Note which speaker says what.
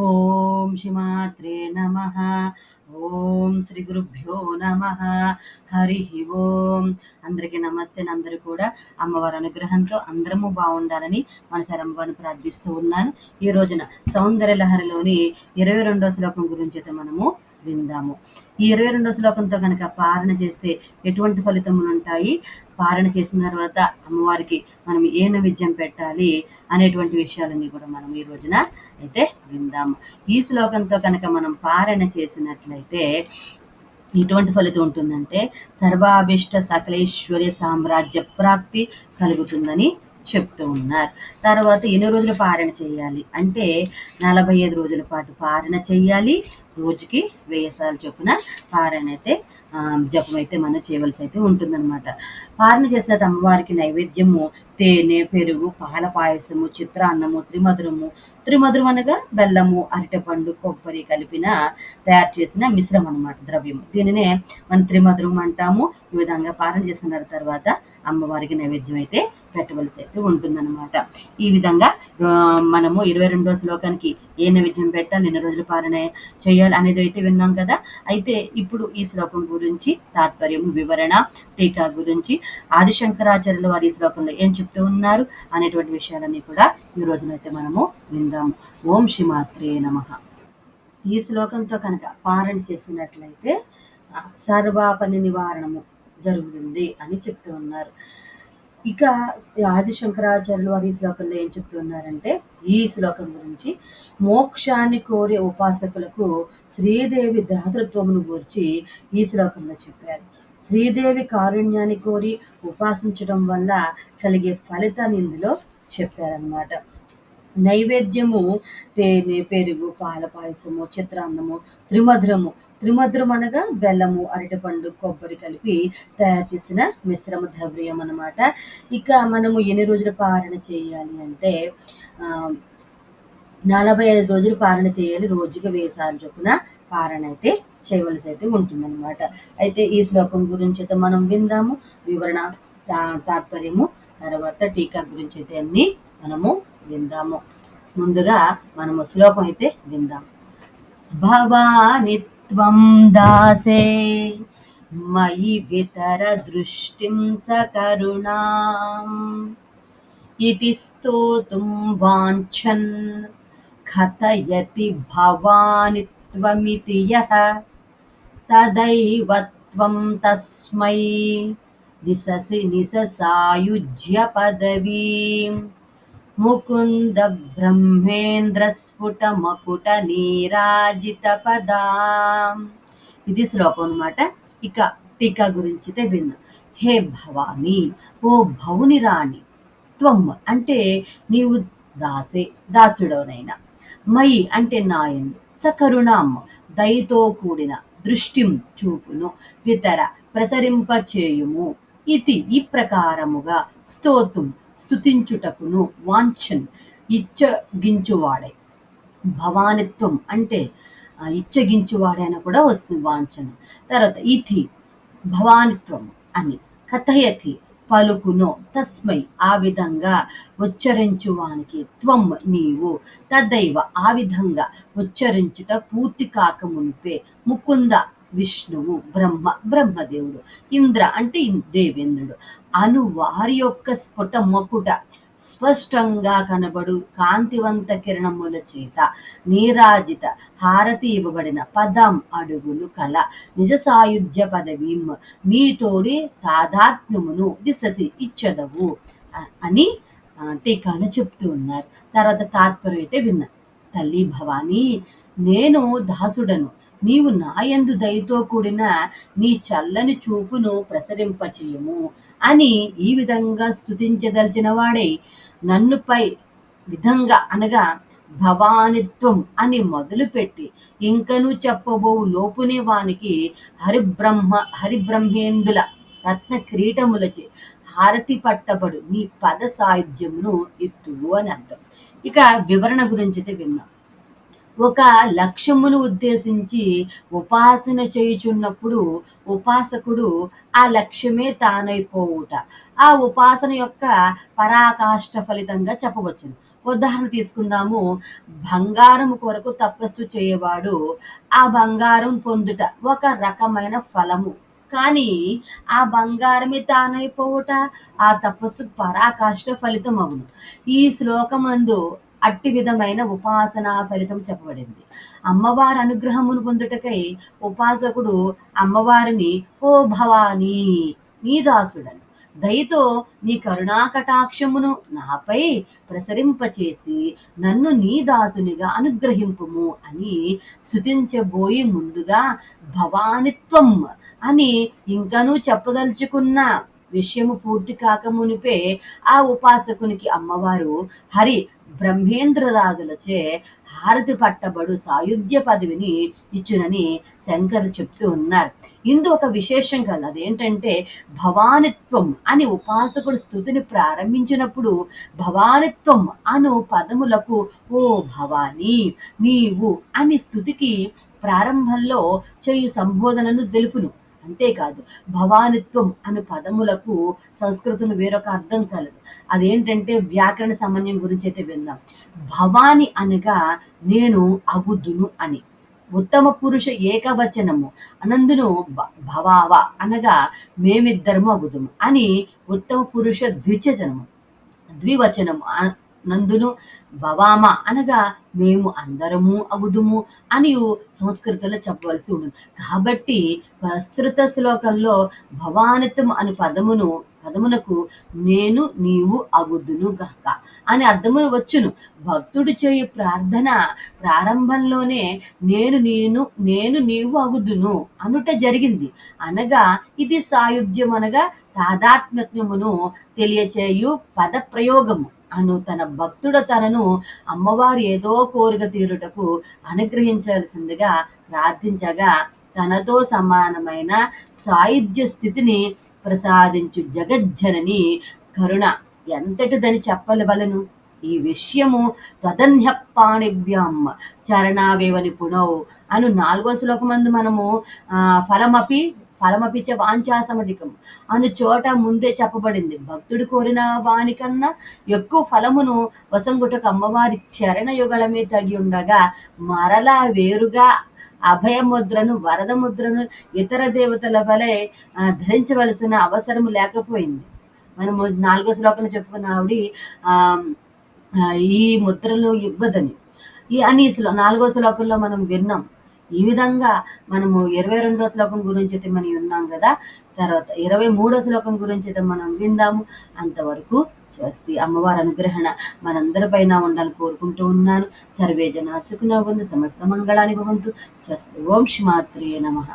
Speaker 1: ఓం శ్రీమాత్రే నమ. ఓం శ్రీ గురుభ్యో నమ. హరి ఓం. అందరికీ నమస్తే. అందరూ కూడా అమ్మవారి అనుగ్రహంతో అందరము బాగుండాలని మనసారి అమ్మవారిని ప్రార్థిస్తూ ఉన్నాను. ఈ రోజున సౌందర్య లహరిలోని 22వ శ్లోకం గురించి అయితే మనము విందాము. ఈ 22వ శ్లోకంతో కనుక పారణ చేస్తే ఎటువంటి ఫలితములు ఉంటాయి, పారణ చేసిన తర్వాత అమ్మవారికి మనం ఏ నైవేద్యం పెట్టాలి అనేటువంటి విషయాలన్నీ కూడా మనం ఈ రోజున అయితే విందాము. ఈ శ్లోకంతో కనుక మనం పారణ చేసినట్లయితే ఎటువంటి ఫలితం ఉంటుందంటే సర్వాభిష్ట సకలేశ్వర్య సామ్రాజ్య ప్రాప్తి కలుగుతుందని చెప్తూ ఉన్నారు. తర్వాత ఎన్ని రోజులు పారణ చేయాలి అంటే 45 రోజుల పాటు పారణ చేయాలి. రోజుకి 1000 సార్లు చొప్పున పారణ అయితే జపం అయితే మనం చేయవలసి అయితే ఉంటుందన్నమాట. పారణ చేసిన అమ్మవారికి నైవేద్యము తేనె, పెరుగు, పాల పాయసము, చిత్రాన్నము, త్రిమధురం అనగా బెల్లము, అరటిపండు, కొబ్బరి కలిపిన తయారు చేసిన మిశ్రమం అన్నమాట, ద్రవ్యము. దీనినే మనం త్రిమధురం అంటాము. ఈ విధంగా పారణ చేసిన తర్వాత అమ్మవారికి నైవేద్యం అయితే పెట్టవలసి అయితే ఉంటుందన్నమాట. ఈ విధంగా మనము 22వ శ్లోకానికి ఏ నైవేద్యం పెట్టాలి, ఎన్ని రోజులు పారణ చేయాలి అనేది అయితే విన్నాం కదా. అయితే ఇప్పుడు ఈ శ్లోకం గురించి తాత్పర్యం, వివరణ, టీకా గురించి ఆదిశంకరాచార్యుల వారి ఈ శ్లోకంలో ఏం చెప్తూ ఉన్నారు అనేటువంటి విషయాలన్నీ కూడా ఈ రోజునైతే మనము విందాము. ఓం శ్రీమాత్రే నమః. ఈ శ్లోకంతో కనుక పారణ చేసినట్లయితే సర్వాపని నివారణము జరుగుతుంది అని చెప్తూ ఉన్నారు. ఇక ఆది శంకరాచార్యులు వారి ఈ శ్లోకంలో ఏం చెప్తున్నారంటే, ఈ శ్లోకం గురించి మోక్షాన్ని కోరే ఉపాసకులకు శ్రీదేవి దాతృత్వమును గురించి ఈ శ్లోకంలో చెప్పారు. శ్రీదేవి కారుణ్యాన్ని కోరి ఉపాసించడం వల్ల కలిగే ఫలితాన్ని ఇందులో చెప్పారనమాట. నైవేద్యము తేనె, పెరుగు, పాల పాయసము, చిత్రాన్నము, త్రిమధురం అనగా బెల్లము, అరటిపండు, కొబ్బరి కలిపి తయారు చేసిన మిశ్రమ ద్రవ్యం అన్నమాట. ఇక మనము ఎన్ని రోజులు పారణ చేయాలి అంటే 45 రోజులు పారణ చేయాలి. రోజుకి 1000 సార్లు చొప్పున పారణ అయితే చేయవలసి అయితే ఉంటుందన్నమాట. అయితే ఈ శ్లోకం గురించి అయితే మనం విందాము. వివరణ, తాత్పర్యము, తర్వాత టీకా గురించి అయితే అన్ని మనము విందాము. ముందుగా మనము శ్లోకం అయితే విందాం. భవాని త్వం దాసే మయి వితర దృష్టిం సకరుణాం ఇతి స్తోతుం వాంఛన్ కథయతి భవాని త్వమితి యః తదైవ త్వం తస్మై దిశసి నిససాయుజ్య పదవీం ముకుంద బ్రహ్మేంద్ర స్ఫుట మకుట నీరాజిత పదాం. ఇది శ్లోకం అన్నమాట. ఇక టీకా గురించి విన్నా. హే భవాని, ఓ భవుని రాణి, త్వం అంటే నీవు, దాసే దాసుడవనైనా, మయి అంటే నాయందు, సకరుణాం దయతో కూడిన, దృష్టిం చూపును, వితర ప్రసరింపచేయుము, ఇతి ఈ ప్రకారముగా, స్తోతుం స్తుతించుటకును, వాంఛన్ ఇచ్చగించువాడై, భవానిత్వం అంటే ఇచ్చగించువాడైనా కూడా వస్తుంది వాంఛన. తర్వాత ఇతి భవానిత్వం అని, కథయతి పలుకును, తస్మై ఆ విధంగా ఉచ్చరించువానికి, త్వం నీవు, తదైవ ఆ విధంగా ఉచ్చరించుట పూర్తి కాక మునిపే, ముకుంద విష్ణువు, బ్రహ్మదేవుడు, ఇంద్ర అంటే దేవేంద్రుడు అను వారి యొక్క స్ఫుట మకుట స్పష్టంగా కనబడు కాంతివంత కిరణముల చేత నీరాజిత హారతి ఇవ్వబడిన పదం అడుగులు కల నిజ సాయుధ్య పదవీం నీతోడి తాదాత్మ్యమును దిశతి ఇచ్చదవు అని టీకాను చెప్తూ ఉన్నారు. తర్వాత తాత్పర్యం అయితే విన్నా. తల్లి భవానీ, నేను దాసుడను, నీవు నాయందు దయతో కూడిన నీ చల్లని చూపును ప్రసరింపచేయము అని ఈ విధంగా స్తుతించదలిచిన వాడై నన్నుపై విధంగా అనగా భవానిత్వం అని మొదలుపెట్టి ఇంకను చెప్పబో లోపునే వానికి హరిబ్రహ్మేందుల రత్న క్రీటములచే హారతి పట్టబడు నీ పద సాయుధ్యమును ఎత్తువు అని అర్థం. ఇక వివరణ గురించి అయితే విన్నాం. ఒక లక్ష్యమును ఉద్దేశించి ఉపాసన చేయుచున్నప్పుడు ఉపాసకుడు ఆ లక్ష్యమే తానైపోవుట ఆ ఉపాసన యొక్క పరాకాష్ఠ ఫలితంగా చెప్పవచ్చును. ఉదాహరణ తీసుకుందాము. బంగారము కొరకు తపస్సు చేయవాడు ఆ బంగారం పొందుట ఒక రకమైన ఫలము. కానీ ఆ బంగారమే తానైపోవుట ఆ తపస్సు పరాకాష్ఠ ఫలితం అగును. ఈ శ్లోకమందు అట్టి విధమైన ఉపాసనా ఫలితం చెప్పబడింది. అమ్మవారి అనుగ్రహమును పొందుటకై ఉపాసకుడు అమ్మవారిని ఓ భవానీ నీ దాసుడను దయతో నీ కరుణా కటాక్షమును నాపై ప్రసరింపచేసి నన్ను నీ దాసునిగా అనుగ్రహింపుము అని స్తుతించబోయి ముందుగా భవానిత్వం అని ఇంకనూ చెప్పదలుచుకున్న విషయము పూర్తి కాకమునిపే ఆ ఉపాసకునికి అమ్మవారు హరి బ్రహ్మేంద్రరాజులచే హారతి పట్టబడు సాయుధ్య పదవిని ఇచ్చునని శంకరు చెప్తూ ఉన్నారు. ఇందు ఒక విశేషం కలదు. అదేంటంటే భవానిత్వం అని ఉపాసకుడు స్తుతిని ప్రారంభించినప్పుడు భవానిత్వం అను పదములకు ఓ భవాని నీవు అని స్తుతికి ప్రారంభంలో చేయు సంబోధనను తెలుపును. అంతేకాదు భవానిత్వం అను పదములకు సంస్కృతంలో వేరొక అర్థం కలదు. అదేంటంటే వ్యాకరణ సమన్వయం గురించి అయితే విందాం. భవాని అనగా నేను అగుదును అని. ఉత్తమ పురుష ఏకవచనము అనందును భవావ అనగా మేమిద్దరము అగుదుము అని ఉత్తమ పురుష ద్వివచనము నందును భవామ అనగా మేము అందరము అగుదుము అని సంస్కృతంలో చెప్పవలసి ఉంటుంది. కాబట్టి ప్రస్తుత శ్లోకంలో భవానిత్వం అను పదమునకు నేను నీవు అగుదును గహక అని అర్థము వచ్చును. భక్తుడు చేయు ప్రార్థన ప్రారంభంలోనే నేను నీవు అగుదును అనుట జరిగింది. అనగా ఇది సాయుధ్యం అనగా తాదాత్మ్యమును తెలియచేయు పద ప్రయోగము అను తన భక్తుడు తనను అమ్మవారు ఏదో కోరిక తీరుటకు అనుగ్రహించాల్సిందిగా ప్రార్థించగా తనతో సమానమైన సాయుధ్య స్థితిని ప్రసాదించు జగజ్జనని కరుణ ఎంతటిదని చెప్పవలను. ఈ విషయము తదన్యపాణిభ్యాం చరణావేవ నిపుణౌ అను 4వ శ్లోకమందు మనము ఫలమపిచ వాంఛాసమధికం అను చోట ముందే చెప్పబడింది. భక్తుడు కోరిన వానికన్నా ఎక్కువ ఫలమును వసంగుటకు అమ్మవారి చరణ యుగళమే తగి ఉండగా మరలా వేరుగా అభయముద్రను వరద ముద్రను ఇతర దేవతల వలె ధరించవలసిన అవసరం లేకపోయింది. మనము 4వ శ్లోకంలో చెప్పుకున్న ఆవిడ ఈ ముద్రలు ఇవ్వదని అని 4వ శ్లోకంలో మనం విన్నాం. ఈ విధంగా మనము 22వ శ్లోకం గురించి అయితే మనం విన్నాం కదా. తర్వాత 23వ శ్లోకం గురించి అయితే మనం విందాము. అంతవరకు స్వస్తి. అమ్మవారి అనుగ్రహణ మనందరిపైన ఉండాలని కోరుకుంటూ ఉన్నాను. సర్వే జనా సుఖినో భవంతు, సమస్త మంగళాని భవంతు. స్వస్తి. ఓం శ్రీ మాత్రే నమః.